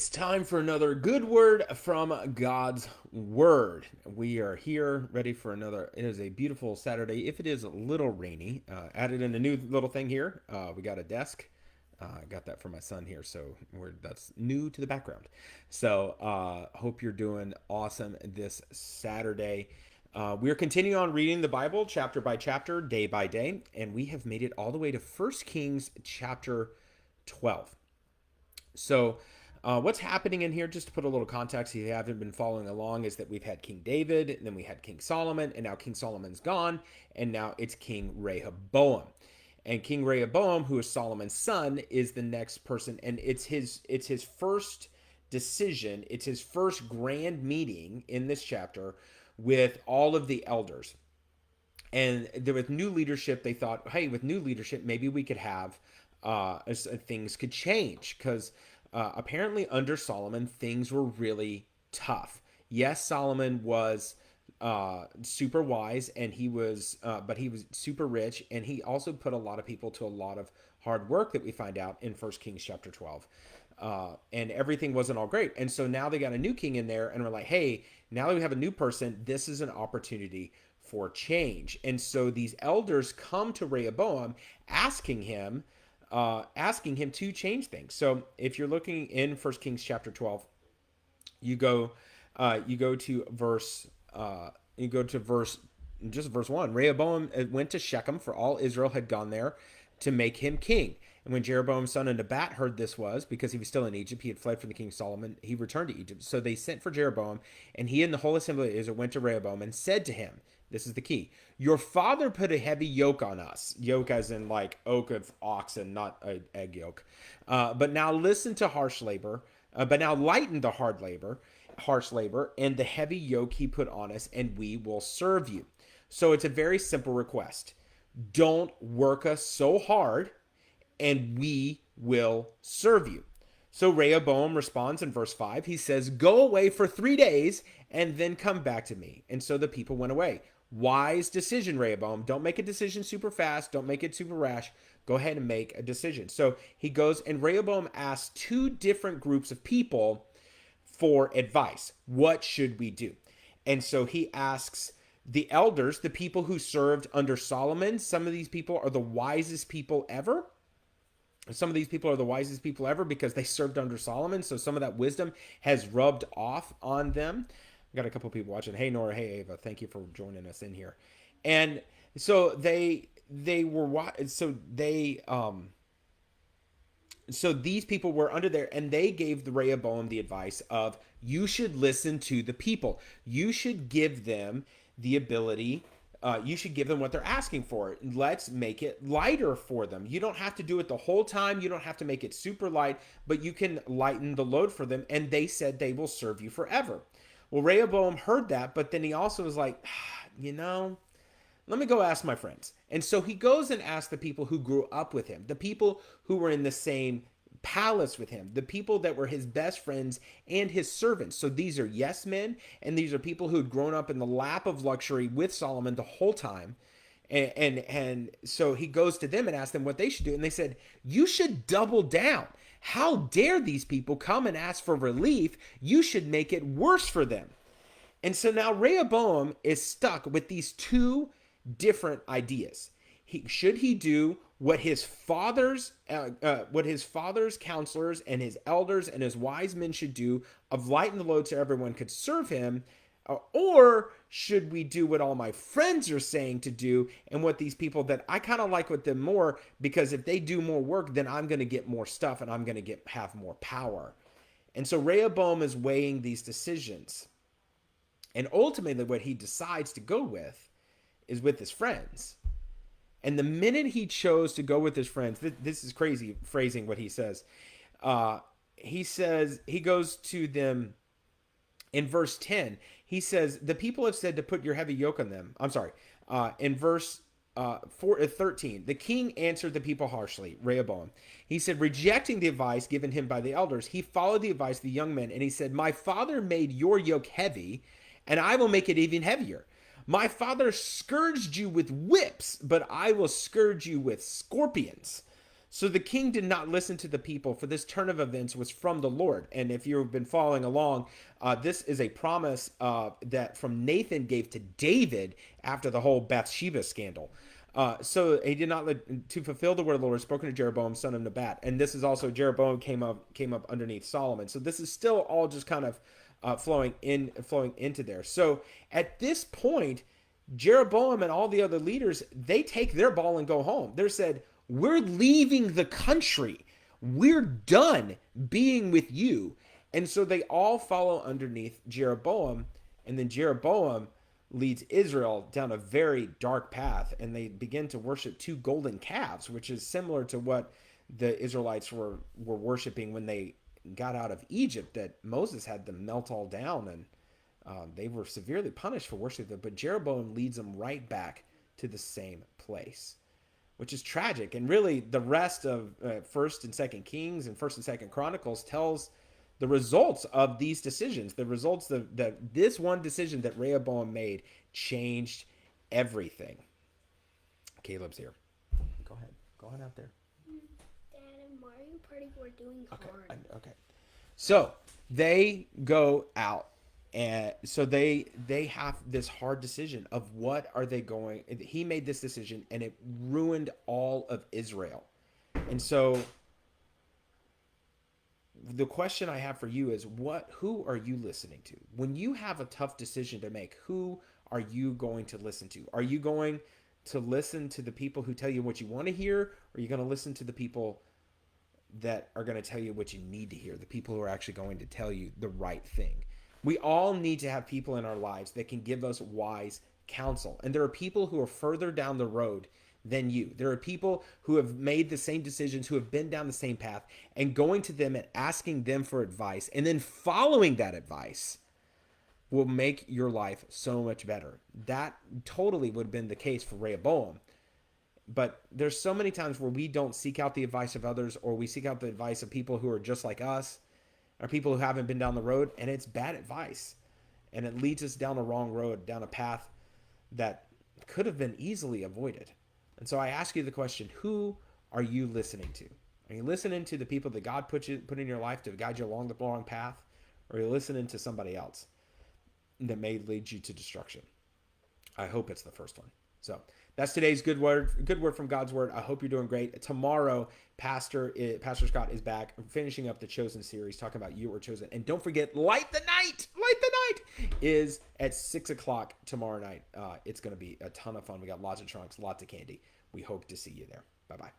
It's time for another good word from God's Word. We are here ready for another. It is a beautiful Saturday. If it is a little rainy, added in a new little thing here. We got a desk. I got that for my son here, so that's new to the background. So hope you're doing awesome this Saturday. We are continuing on reading the Bible chapter by chapter, day by day, and we have made it all the way to First Kings chapter 12. So, what's happening in here, just to put a little context, if you haven't been following along, is that we've had King David, and then we had King Solomon, and now King Solomon's gone, and now it's King Rehoboam. And King Rehoboam, who is Solomon's son, is the next person, and it's his first decision, it's his first grand meeting in this chapter with all of the elders. And there, with new leadership, they thought, hey, with new leadership, maybe we could have things could change because apparently under Solomon, things were really tough. Yes, Solomon was super wise, and but he was super rich, and he also put a lot of people to a lot of hard work that we find out in First Kings chapter 12. And everything wasn't all great. And so now they got a new king in there, and we're like, hey, now that we have a new person, this is an opportunity for change. And so these elders come to Rehoboam asking him to change things. So if you're looking in First Kings chapter 12, you go you go to verse you go to verse just verse 1. Rehoboam went to Shechem, for all Israel had gone there to make him king. And when Jeroboam's son Nebat heard this was, because he was still in Egypt, he had fled from the king Solomon, he returned to Egypt. So they sent for Jeroboam, and he and the whole assembly of Israel went to Rehoboam and said to him, this is the key. Your father put a heavy yoke on us. Yoke as in like oak of oxen, not an egg yolk. But now listen to harsh labor. But now lighten the harsh labor, and the heavy yoke he put on us, and we will serve you. So it's a very simple request. Don't work us so hard, and we will serve you. So Rehoboam responds in verse 5. He says, go away for 3 days and then come back to me. And so the people went away. Wise decision, Rehoboam. Don't make a decision super fast. Don't make it super rash. Go ahead and make a decision. So he goes, and Rehoboam asks two different groups of people for advice. What should we do? And so he asks the elders, the people who served under Solomon. Some of these people are the wisest people ever. Some of these people are the wisest people ever because they served under Solomon. So some of that wisdom has rubbed off on them. We got a couple of people watching. Hey, Nora. Hey, Ava. Thank you for joining us in here. And so so these people were under there, and they gave the Rehoboam the advice of, you should listen to the people. You should give them the ability. You should give them what they're asking for. Let's make it lighter for them. You don't have to do it the whole time. You don't have to make it super light, but you can lighten the load for them. And they said they will serve you forever. Well, Rehoboam heard that, but then he also was like, let me go ask my friends. And so he goes and asks the people who grew up with him, the people who were in the same palace with him, the people that were his best friends and his servants. So these are yes men, and these are people who had grown up in the lap of luxury with Solomon the whole time. And so he goes to them and asks them what they should do. And they said, you should double down. How dare these people come and ask for relief? You should make it worse for them. And so now Rehoboam is stuck with these two different ideas. Should he do what his father's counselors and his elders and his wise men should do, of lighten the load so everyone could serve him, or should we do what all my friends are saying to do, and what these people that I kind of like with them more, because if they do more work, then I'm going to get more stuff and I'm going to have more power. And so Rehoboam is weighing these decisions, and ultimately what he decides to go with is with his friends. And the minute he chose to go with his friends, this is crazy phrasing what he says. He goes to them in verse 10. He says, the people have said to put your heavy yoke on them. I'm sorry. In verse 13, the king answered the people harshly, Rehoboam. He said, rejecting the advice given him by the elders, he followed the advice of the young men, and he said, my father made your yoke heavy, and I will make it even heavier. My father scourged you with whips, but I will scourge you with scorpions. So the king did not listen to the people, for this turn of events was from the Lord. And if you've been following along, this is a promise that from Nathan gave to David after the whole Bathsheba scandal. So he did not to fulfill the word of the Lord spoken to Jeroboam, son of Nebat. And this is also Jeroboam came up underneath Solomon. So this is still all just kind of flowing into there. So at this point, Jeroboam and all the other leaders, they take their ball and go home. They said, we're leaving the country. We're done being with you. And so they all follow underneath Jeroboam. And then Jeroboam leads Israel down a very dark path. And they begin to worship two golden calves, which is similar to what the Israelites were worshiping when they got out of Egypt, that Moses had them melt all down. And they were severely punished for worshiping them. But Jeroboam leads them right back to the same place, which is tragic. And really, the rest of First and Second Kings and First and Second Chronicles tells the results of these decisions. The results that this one decision that Rehoboam made changed everything. Caleb's here. Go ahead. Go on out there. Dad and Mario Party were doing hard. Okay. So they go out. And so they have this hard decision of what are they going. He made this decision, and it ruined all of Israel. And so the question I have for you is, who are you listening to when you have a tough decision to make? Who are you going to listen to? Are you going to listen to the people who tell you what you want to hear, or are you going to listen to the people that are going to tell you what you need to hear, the people who are actually going to tell you the right thing? We all need to have people in our lives that can give us wise counsel. And there are people who are further down the road than you. There are people who have made the same decisions, who have been down the same path, and going to them and asking them for advice and then following that advice will make your life so much better. That totally would have been the case for Rehoboam. But there's so many times where we don't seek out the advice of others, or we seek out the advice of people who are just like us, or people who haven't been down the road, and it's bad advice. And it leads us down a wrong road, down a path that could have been easily avoided. And so I ask you the question, who are you listening to? Are you listening to the people that God put in your life to guide you along the wrong path? Or are you listening to somebody else that may lead you to destruction? I hope it's the first one. So that's today's good word from God's word. I hope you're doing great. Tomorrow, Pastor Scott is back finishing up the Chosen series, talking about you were chosen. And don't forget, Light the Night is at 6:00 tomorrow night. It's going to be a ton of fun. We got lots of trunks, lots of candy. We hope to see you there. Bye-bye.